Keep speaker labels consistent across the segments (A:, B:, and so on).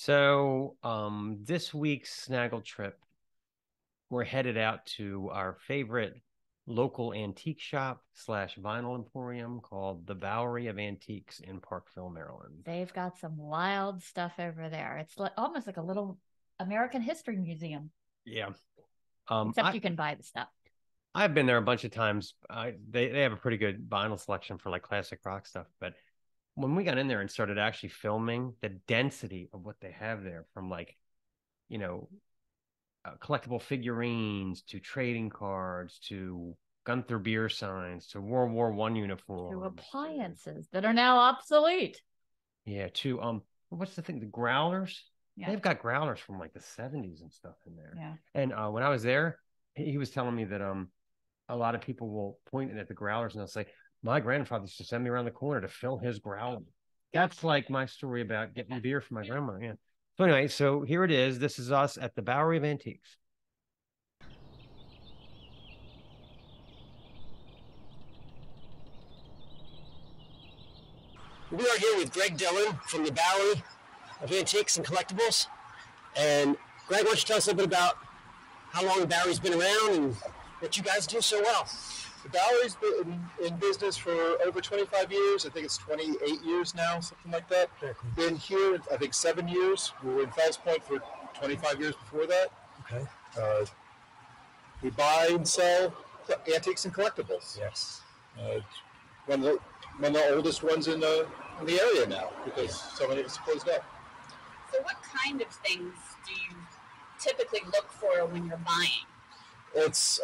A: So, this week's Snaggle trip, we're headed out to our favorite local antique shop slash vinyl emporium called the Bowery of Antiques in Parkville, Maryland.
B: They've got some wild stuff over there. It's almost like a little American history museum.
A: Yeah.
B: Except you can buy the stuff.
A: I've been there a bunch of times. They have a pretty good vinyl selection for like classic rock stuff. But when we got in there and started actually filming, the density of what they have there, from like, collectible figurines to trading cards to Gunther beer signs to World War I uniforms
B: to appliances that are now obsolete.
A: Yeah, to what's the thing? The growlers.
B: Yeah.
A: They've got growlers from like the 70s and stuff in there.
B: Yeah.
A: And when I was there, he was telling me that a lot of people will point at the growlers and they'll say, "My grandfather used to send me around the corner to fill his growler." That's like my story about getting beer from my grandma. Yeah. So anyway, so here it is. This is us at the Bowery of Antiques.
C: We are here with Greg Dillon from the Bowery of Antiques and Collectibles. And Greg, why don't you tell us a little bit about how long the Bowery's been around and what you guys do so well?
D: The Bowery's been in business for over 25 years. I think it's 28 years now, something like that. Been here, I think, 7 years. We were in Fells Point for 25 years before that.
C: Okay.
D: We buy and sell antiques and collectibles.
C: Yes.
D: One of the oldest ones in the area now, because so many of us closed up.
E: So what kind of things do you typically look for when you're buying?
D: It's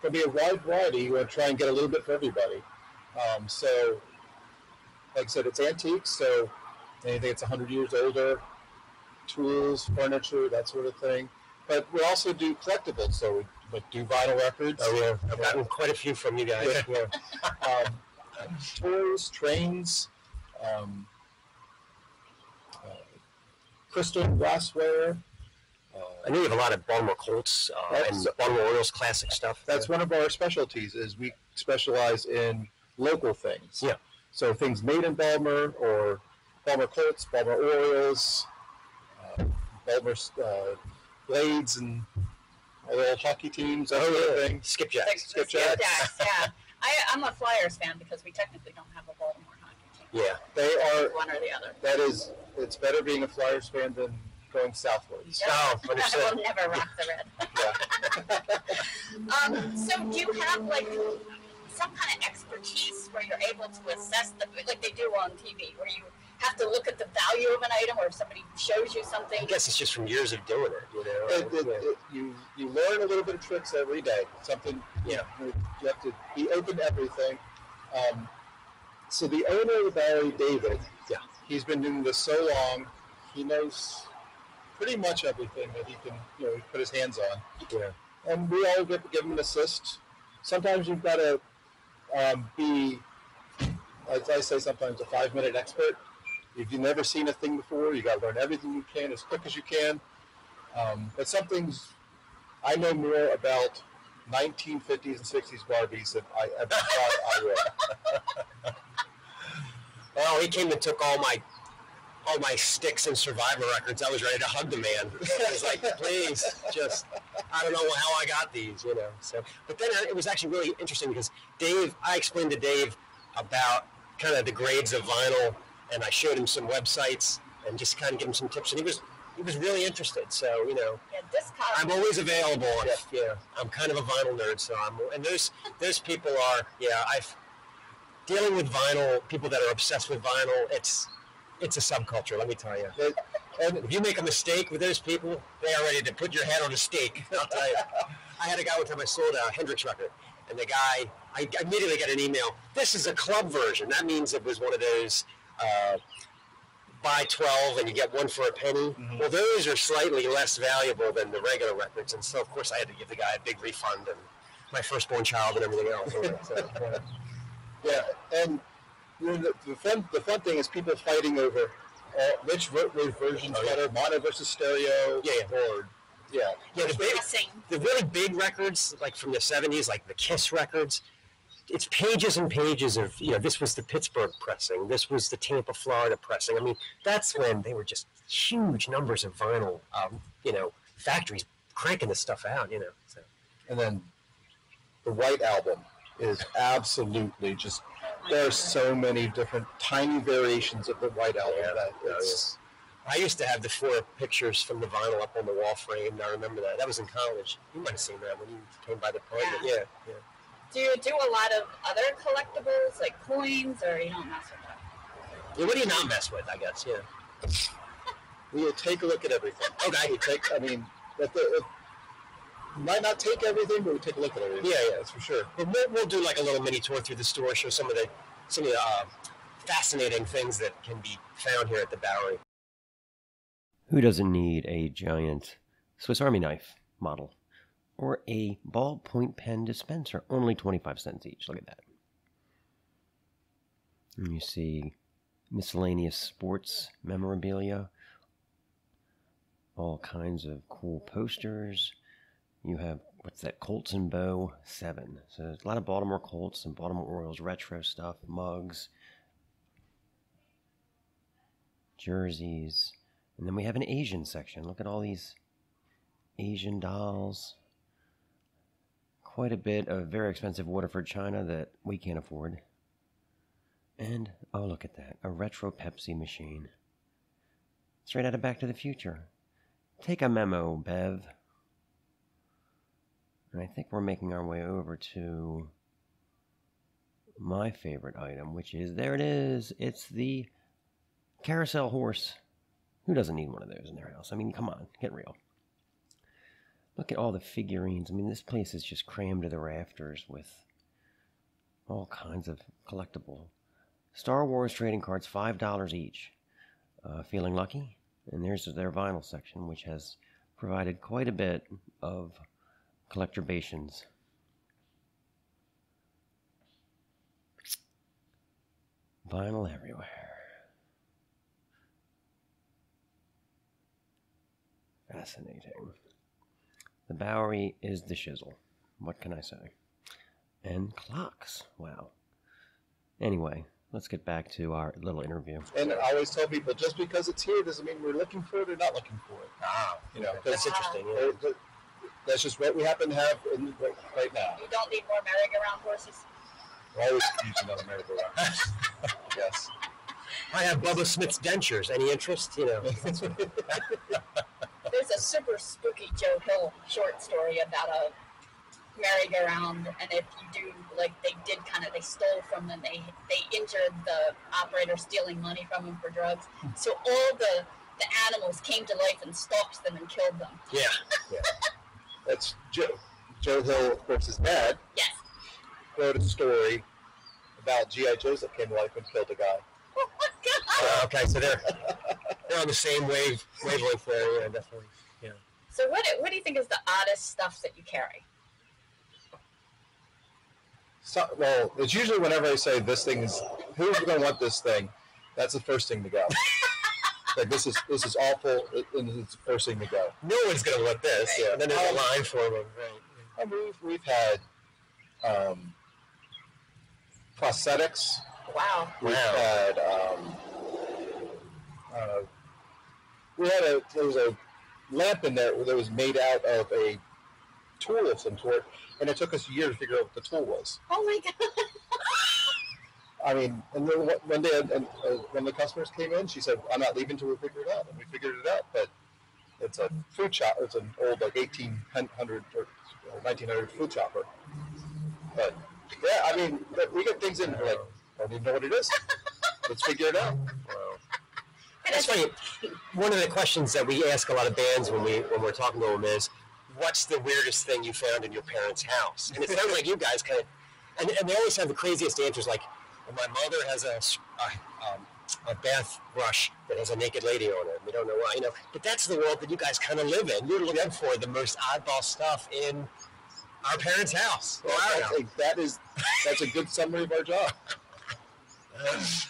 D: going to be a wide variety. We're going to try and get a little bit for everybody. So, like I said, it's antiques, so anything that's 100 years older, tools, furniture, that sort of thing. But we also do collectibles, so we do vinyl records.
C: Oh, yeah. I've gotten quite a few from you guys.
D: Yeah. Toys, trains, crystal glassware.
C: I know you have a lot of Baltimore Colts and Baltimore Orioles classic stuff.
D: That's one of our specialties, is we specialize in local things.
C: Yeah.
D: So things made in Baltimore, or Baltimore Colts, Baltimore Orioles, Baltimore Blades, and all the old hockey teams, that sort of thing.
C: Skipjacks.
E: Skipjacks, yeah. I'm a Flyers fan because we technically don't have a Baltimore hockey team.
D: Yeah. They are
E: one or the other.
D: That is, it's better being a Flyers fan than going southwards.
E: Yeah.
C: Oh, understood.
E: I will never rock the red.
D: Yeah.
E: So do you have like some kind of expertise where you're able to assess like they do on TV, where you have to look at the value of an item, or if somebody shows you something?
C: I guess it's just from years of doing it,
D: You learn a little bit of tricks every day. Something, you have to be open to everything. So the owner of the Bowery, David, he's been doing this so long, he knows pretty much everything that he can, put his hands on.
C: Yeah.
D: And we all give him an assist. Sometimes you've got to be, as I say, sometimes a 5-minute expert. If you've never seen a thing before, you got to learn everything you can as quick as you can. But some things, I know more about 1950s and 60s Barbies than I ever thought I would.
C: Well, he came and took all my sticks and Survivor records. I was ready to hug the man. I was like, please, just, I don't know how I got these, So, but then it was actually really interesting because I explained to Dave about kind of the grades of vinyl, and I showed him some websites and just kind of give him some tips, and he was really interested. So, I'm always available. I'm kind of a vinyl nerd, so and those people are, dealing with vinyl, people that are obsessed with vinyl, it's a subculture, let me tell you. And if you make a mistake with those people, they are ready to put your head on a stake. I'll tell you. I had a guy one time I sold a Hendrix record, and the guy, I immediately got an email. This is a club version. That means it was one of those buy 12 and you get one for a penny. Mm-hmm. Well, those are slightly less valuable than the regular records, and so of course I had to give the guy a big refund and my firstborn child and everything else.
D: And the fun thing is people fighting over which version's better, mono versus stereo.
C: The really big records, like from the 70s, like the Kiss records, it's pages and pages of, this was the Pittsburgh pressing, this was the Tampa, Florida pressing. I mean, that's when they were just huge numbers of vinyl, factories cranking this stuff out, So.
D: And then the White Album is absolutely just, there are so many different tiny variations of the White Album.
C: I used to have the 4 pictures from the vinyl up on the wall frame. I remember that. That was in college. You might have seen that when you came by the party. Yeah.
E: Do you do a lot of other collectibles, like coins, or you don't mess with that?
C: Yeah, what do you not mess with, I guess,
D: We will take a look at everything.
C: Okay.
D: Might not take everything, but we take a look at everything.
C: Yeah, that's for sure. But we'll do like a little mini tour through the store, show some of the fascinating things that can be found here at the Bowery.
A: Who doesn't need a giant Swiss Army knife model or a ballpoint pen dispenser? Only 25 cents each. Look at that. And you see miscellaneous sports memorabilia, all kinds of cool posters. You have, what's that, Colts and Bow 7. So there's a lot of Baltimore Colts and Baltimore Orioles retro stuff, mugs, jerseys. And then we have an Asian section. Look at all these Asian dolls. Quite a bit of very expensive Waterford china that we can't afford. And, oh, look at that, a retro Pepsi machine. Straight out of Back to the Future. Take a memo, Bev. And I think we're making our way over to my favorite item, which is, there it is. It's the carousel horse. Who doesn't need one of those in their house? I mean, come on, get real. Look at all the figurines. I mean, this place is just crammed to the rafters with all kinds of collectible Star Wars trading cards, $5 each. Feeling lucky? And there's their vinyl section, which has provided quite a bit of collectorbations. Vinyl everywhere. Fascinating. The Bowery is the shizzle. What can I say? And clocks. Wow. Anyway, let's get back to our little interview.
D: And I always tell people, just because it's here doesn't mean we're looking for it or not looking for it.
C: That's interesting.
D: That's just what we happen to have right now.
E: You don't need more merry-go-round horses?
D: We're always use another merry-go-round. Yes.
C: I have Bubba Smith's dentures. Any interest?
E: There's a super spooky Joe Hill short story about a merry-go-round, and if you do, they stole from them. They injured the operator, stealing money from him for drugs. So all the animals came to life and stalked them and killed them.
C: Yeah.
D: That's Joe Hill, of course, his dad.
E: Yes.
D: Wrote a story about G.I. Joes that came to life and killed a guy.
E: Oh my God!
C: Okay, so they're on the same wavelength there, yeah, definitely. Yeah.
E: So what do you think is the oddest stuff that you carry?
D: So, well, it's usually whenever I say this thing is, who's going to want this thing? That's the first thing to go. Like this is awful, and it's the first thing to go.
C: No one's going to want this. Right. Yeah. And then there's a line for them. Right.
D: I mean, we've had prosthetics.
E: Wow.
D: We've had there was a lamp in there that was made out of a tool of some sort, and it took us a year to figure out what the tool was.
E: Oh my God.
D: I mean, and then one day, when the customers came in, she said, "I'm not leaving until we figure it out." And we figured it out, but it's a food chop. It's an old 1800 or 1900 food chopper. But yeah, I mean, we get things in like, I don't even know what it is. Let's figure it out.
C: Wow. That's funny. One of the questions that we ask a lot of bands when we're talking to them is, "What's the weirdest thing you found in your parents' house?" And it sounds like you guys kind of, and they always have the craziest answers, like, well, my mother has a bath brush that has a naked lady on it. We don't know why, But that's the world that you guys kind of live in. You're looking for the most oddball stuff in our parents' house.
D: Well, that's a good summary of our job.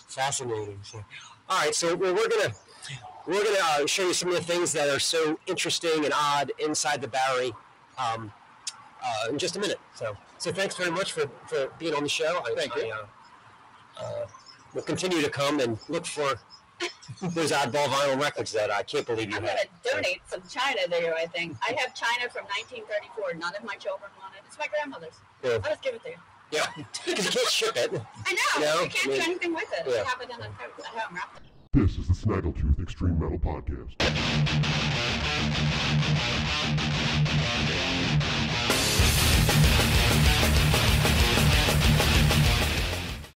C: Fascinating. So, all right, so we're gonna show you some of the things that are so interesting and odd inside the Bowery in just a minute. So thanks very much for being on the show.
D: Thank you.
C: We'll continue to come and look for Those oddball vinyl records that I can't believe you
E: I'm
C: had.
E: going to donate some china to you, I think. I have china from 1934. None of my children want it. It's my grandmother's.
C: Yeah.
E: I'll just give it to you.
C: Yeah, because you can't ship it.
E: I know.
C: You know,
E: You can't
C: I mean,
E: do anything with it.
C: yeah.
E: I have it in a tote at home. Wrapped.
F: This is the Snaggletooth Extreme Metal Podcast.